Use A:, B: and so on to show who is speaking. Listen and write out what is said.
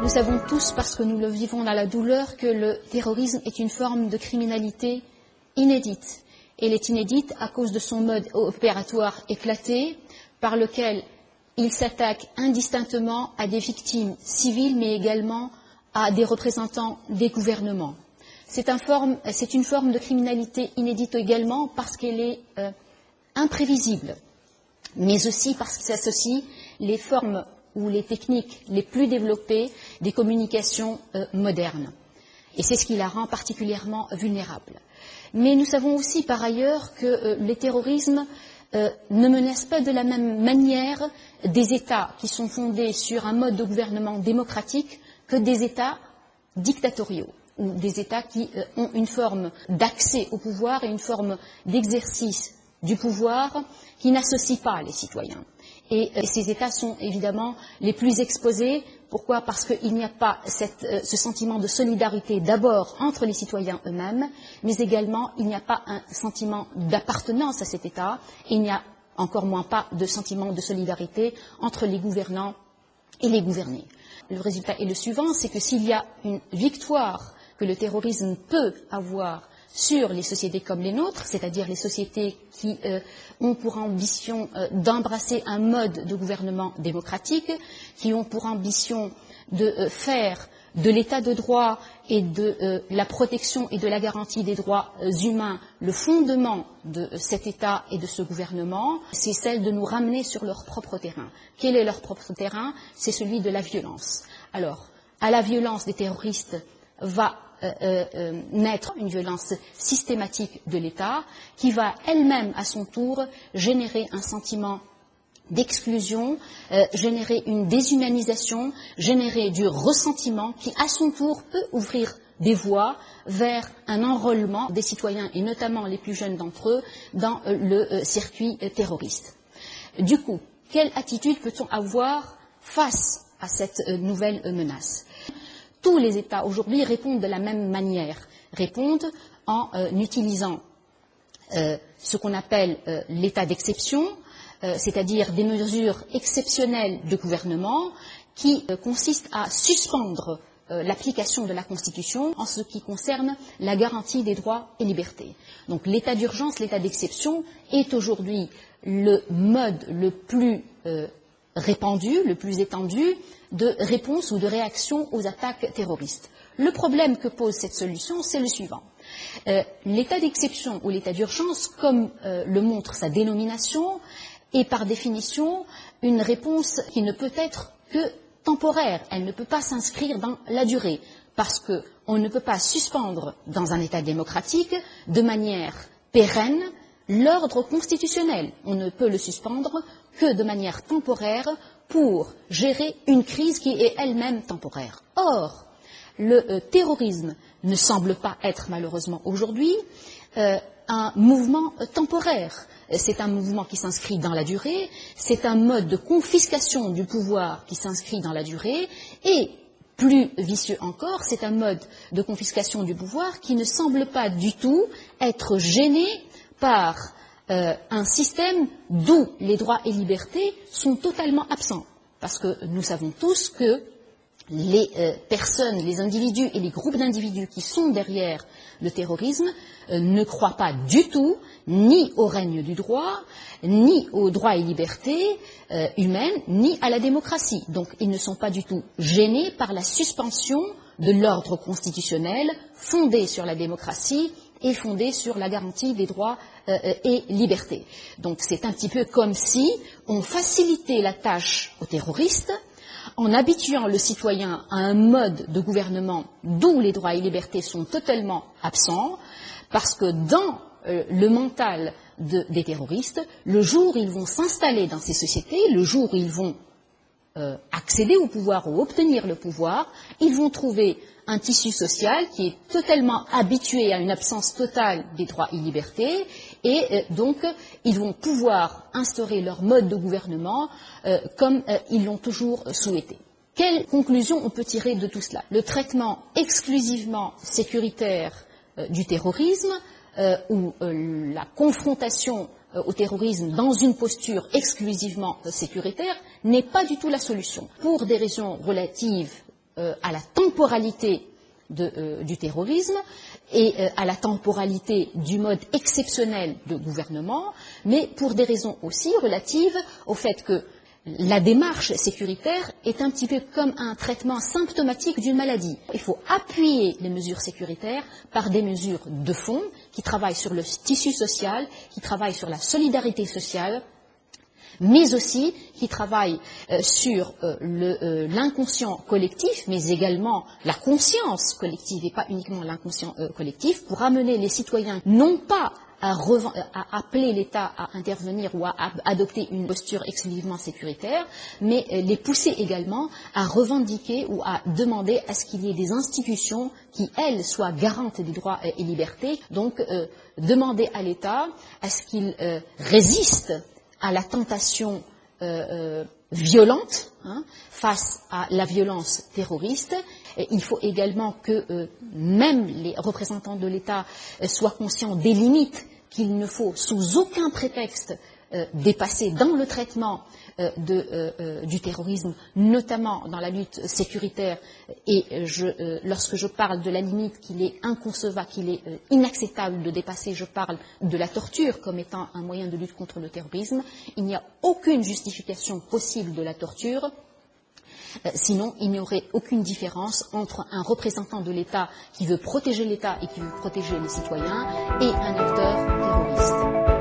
A: Nous savons tous, parce que nous le vivons dans la douleur, que le terrorisme est une forme de criminalité inédite. Elle est inédite à cause de son mode opératoire éclaté, par lequel il s'attaque indistinctement à des victimes civiles, mais également à des représentants des gouvernements. C'est une forme de criminalité inédite également parce qu'elle est imprévisible, mais aussi parce qu'elle s'associe les formes ou les techniques les plus développées des communications modernes. Et c'est ce qui la rend particulièrement vulnérable. Mais nous savons aussi par ailleurs que le terrorisme ne menace pas de la même manière des États qui sont fondés sur un mode de gouvernement démocratique que des États dictatoriaux ou des États qui ont une forme d'accès au pouvoir et une forme d'exercice du pouvoir qui n'associe pas les citoyens. Et ces États sont évidemment les plus exposés. Pourquoi? Parce qu'il n'y a pas ce sentiment de solidarité d'abord entre les citoyens eux-mêmes, mais également il n'y a pas un sentiment d'appartenance à cet État, et il n'y a encore moins pas de sentiment de solidarité entre les gouvernants et les gouvernés. Le résultat est le suivant, c'est que s'il y a une victoire que le terrorisme peut avoir sur les sociétés comme les nôtres, c'est-à-dire les sociétés qui ont pour ambition d'embrasser un mode de gouvernement démocratique, qui ont pour ambition de faire de l'état de droit et de la protection et de la garantie des droits humains le fondement de cet État et de ce gouvernement, c'est celle de nous ramener sur leur propre terrain. Quel est leur propre terrain? C'est celui de la violence. Alors, à la violence des terroristes va naître une violence systématique de l'État qui va elle-même à son tour générer un sentiment d'exclusion, générer une déshumanisation, générer du ressentiment qui à son tour peut ouvrir des voies vers un enrôlement des citoyens et notamment les plus jeunes d'entre eux dans le circuit terroriste. Du coup, quelle attitude peut-on avoir face à cette nouvelle menace? Tous les États aujourd'hui répondent de la même manière, répondent en utilisant ce qu'on appelle l'état d'exception, c'est-à-dire des mesures exceptionnelles de gouvernement qui consistent à suspendre l'application de la Constitution en ce qui concerne la garantie des droits et libertés. Donc l'état d'urgence, l'état d'exception est aujourd'hui le mode le plus répandu, le plus étendu de réponse ou de réaction aux attaques terroristes. Le problème que pose cette solution, c'est le suivant. L'état d'exception ou l'état d'urgence, comme le montre sa dénomination, est par définition une réponse qui ne peut être que temporaire. Elle ne peut pas s'inscrire dans la durée, parce qu'on ne peut pas suspendre dans un État démocratique de manière pérenne l'ordre constitutionnel. On ne peut le suspendre que de manière temporaire pour gérer une crise qui est elle-même temporaire. Or, le terrorisme ne semble pas être malheureusement aujourd'hui un mouvement temporaire. C'est un mouvement qui s'inscrit dans la durée, c'est un mode de confiscation du pouvoir qui s'inscrit dans la durée et, plus vicieux encore, c'est un mode de confiscation du pouvoir qui ne semble pas du tout être gêné par un système d'où les droits et libertés sont totalement absents. Parce que nous savons tous que les personnes, les individus et les groupes d'individus qui sont derrière le terrorisme ne croient pas du tout ni au règne du droit, ni aux droits et libertés humaines, ni à la démocratie. Donc ils ne sont pas du tout gênés par la suspension de l'ordre constitutionnel fondé sur la démocratie et fondé sur la garantie des droits et libertés. Donc c'est un petit peu comme si on facilitait la tâche aux terroristes en habituant le citoyen à un mode de gouvernement d'où les droits et libertés sont totalement absents, parce que dans le mental des terroristes, le jour où ils vont s'installer dans ces sociétés, le jour où ils vont accéder au pouvoir ou obtenir le pouvoir, ils vont trouver un tissu social qui est totalement habitué à une absence totale des droits et libertés, et donc ils vont pouvoir instaurer leur mode de gouvernement comme ils l'ont toujours souhaité. Quelle conclusion on peut tirer de tout cela? Le traitement exclusivement sécuritaire du terrorisme ou la confrontation au terrorisme dans une posture exclusivement sécuritaire n'est pas du tout la solution. Pour des raisons relatives à la temporalité du terrorisme et à la temporalité du mode exceptionnel de gouvernement, mais pour des raisons aussi relatives au fait que la démarche sécuritaire est un petit peu comme un traitement symptomatique d'une maladie. Il faut appuyer les mesures sécuritaires par des mesures de fond qui travaillent sur le tissu social, qui travaillent sur la solidarité sociale, mais aussi qui travaillent sur l'inconscient collectif, mais également la conscience collective et pas uniquement l'inconscient collectif, pour amener les citoyens non pas à appeler l'État à intervenir ou à adopter une posture exclusivement sécuritaire, mais les pousser également à revendiquer ou à demander à ce qu'il y ait des institutions qui, elles, soient garantes des droits et libertés, donc demander à l'État à ce qu'il résiste à la tentation violente face à la violence terroriste. Et il faut également que même les représentants de l'État soient conscients des limites qu'il ne faut sous aucun prétexte dépasser dans le traitement du terrorisme, notamment dans la lutte sécuritaire. Et lorsque je parle de la limite qu'il est inconcevable, qu'il est inacceptable de dépasser, je parle de la torture comme étant un moyen de lutte contre le terrorisme. Il n'y a aucune justification possible de la torture. Sinon, il n'y aurait aucune différence entre un représentant de l'État qui veut protéger l'État et qui veut protéger les citoyens et un acteur terroriste.